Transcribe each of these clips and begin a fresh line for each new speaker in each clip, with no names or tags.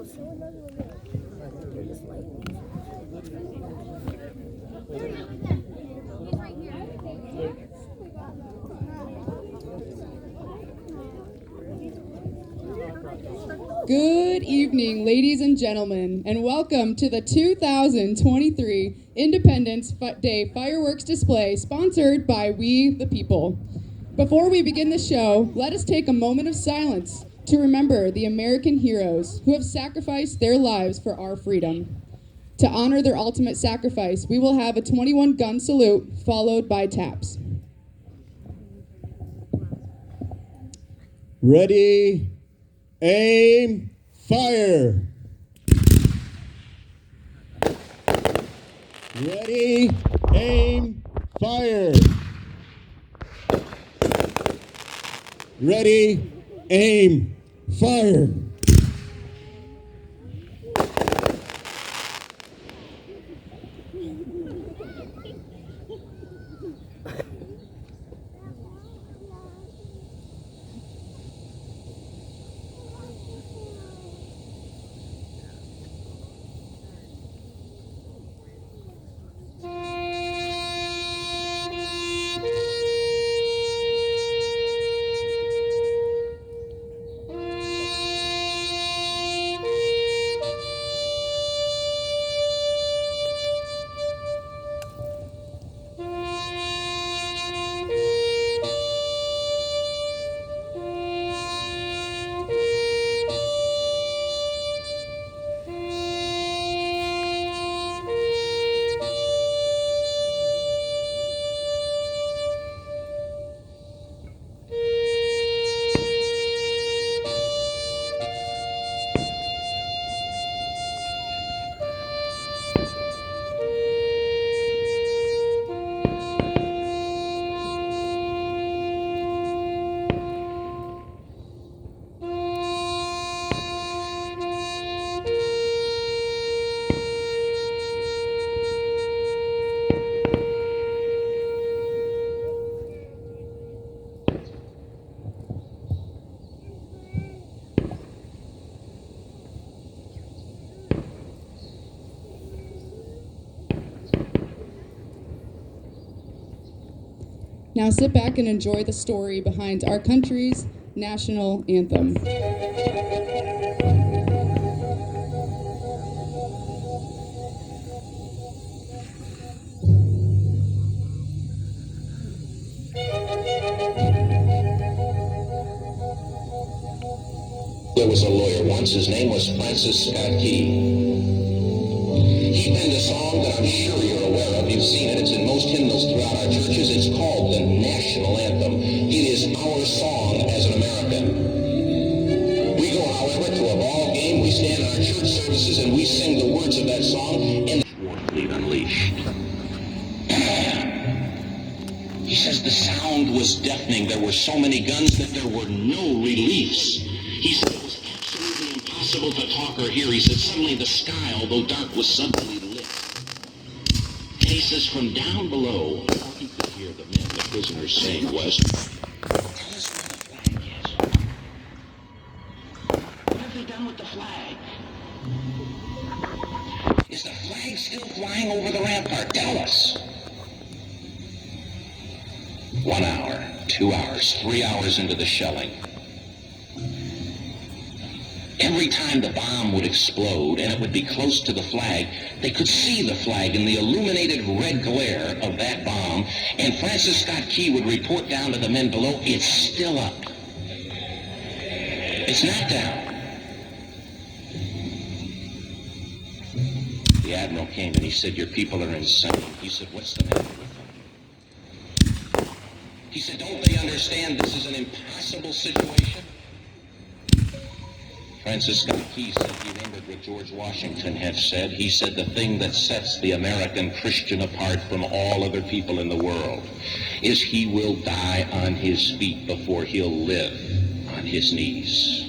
Good evening, ladies and gentlemen, and welcome to the 2023 Independence Day fireworks display sponsored by We the People. Before we begin the show, let us take a moment of silence to remember the American heroes who have sacrificed their lives for our freedom. To honor their ultimate sacrifice, we will have a 21-gun salute followed by taps.
Ready, aim, fire. Ready, aim, fire. Ready, aim, fire.
Now sit back and enjoy the story behind our country's national anthem.
There was a lawyer once. His name was Francis Scott Key. He penned a song that I'm sure you're aware of. You've seen it. It's in most hymnals throughout our churches. It's called the National Anthem. It is our song as an American. We go, however, to a ball game. We stand in our church services and we sing the words of that song in the War Fleet Unleashed. He says the sound was deafening. There were so many guns that there were no reliefs. He said it was absolutely impossible to talk or hear. He said suddenly the sky, although dark, was suddenly lit. And he says from down below, all he could hear the men, the prisoners, saying was, "Tell us where the flag is. What have they done with the flag? Is the flag still flying over the rampart? Tell us." 1 hour, 2 hours, 3 hours into the shelling. Every time the bomb would explode and it would be close to the flag, they could see the flag in the illuminated red glare of that bomb, and Francis Scott Key would report down to the men below, "It's still up. It's not down." The admiral came and he said, "Your people are insane." He said, "What's the matter with them?" He said, "Don't they understand this is an impossible situation?" Francis Scott Key said he remembered what George Washington had said. He said the thing that sets the American Christian apart from all other people in the world is he will die on his feet before he'll live on his knees.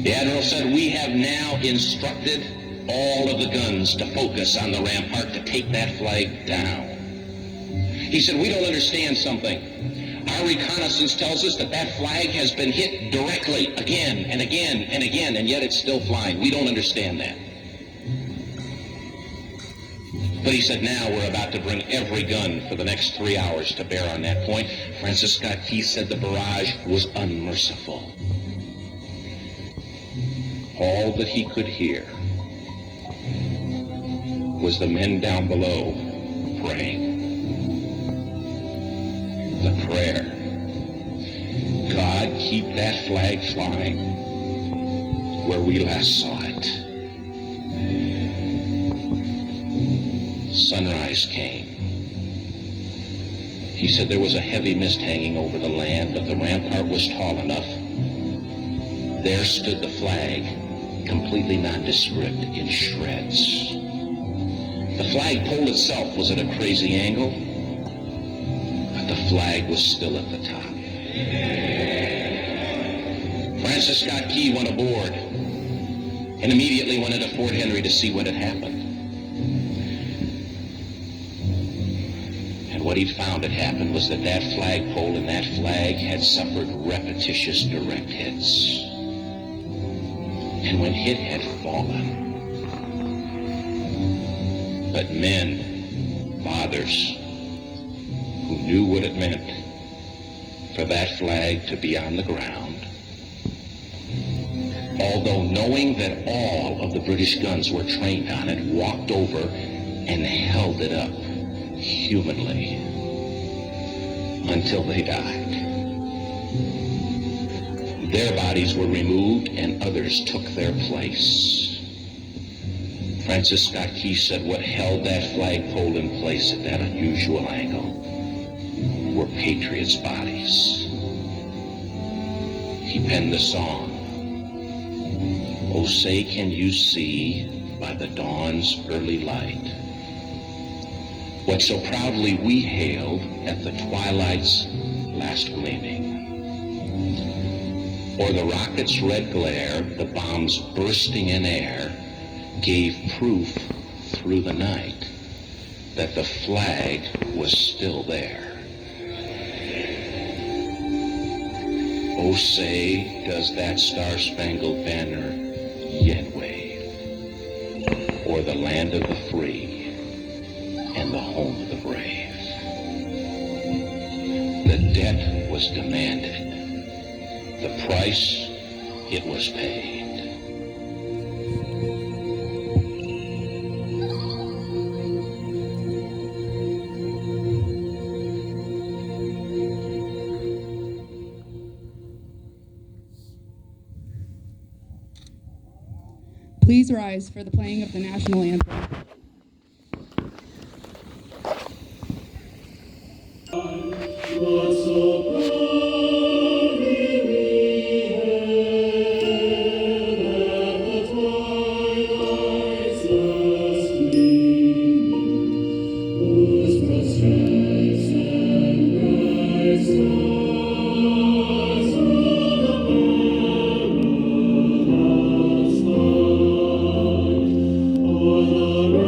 The Admiral said, "We have now instructed all of the guns to focus on the rampart to take that flag down." He said, "We don't understand something. Our reconnaissance tells us that that flag has been hit directly again and again and again, and yet it's still flying. We don't understand that. But he said, now we're about to bring every gun for the next 3 hours to bear on that point. Francis Scott Key said the barrage was unmerciful. All that he could hear was the men down below praying. The prayer. God, keep that flag flying where we last saw it. Sunrise came. He said there was a heavy mist hanging over the land, but the rampart was tall enough. There stood the flag, completely nondescript, in shreds. The flagpole itself was at a crazy angle, but the flag was still at the top. Francis Scott Key went aboard and immediately went into Fort Henry to see what had happened. And what he found had happened was that that flagpole and that flag had suffered repetitious direct hits. And when it had fallen, but men, fathers, who knew what it meant for that flag to be on the ground, although knowing that all of the British guns were trained on it, walked over and held it up humanly until they died. Their bodies were removed and others took their place. Francis Scott Key said what held that flagpole in place at that unusual angle were patriots' bodies. He penned the song, "Oh, say can you see by the dawn's early light what so proudly we hailed at the twilight's last gleaming. O'er the rocket's red glare, the bombs bursting in air, gave proof through the night that the flag was still there. Oh, say, does that star-spangled banner yet wave o'er the land of the free and the home of the brave? The debt was demanded. The price, it was paid.
Please rise for the playing of the national anthem.
The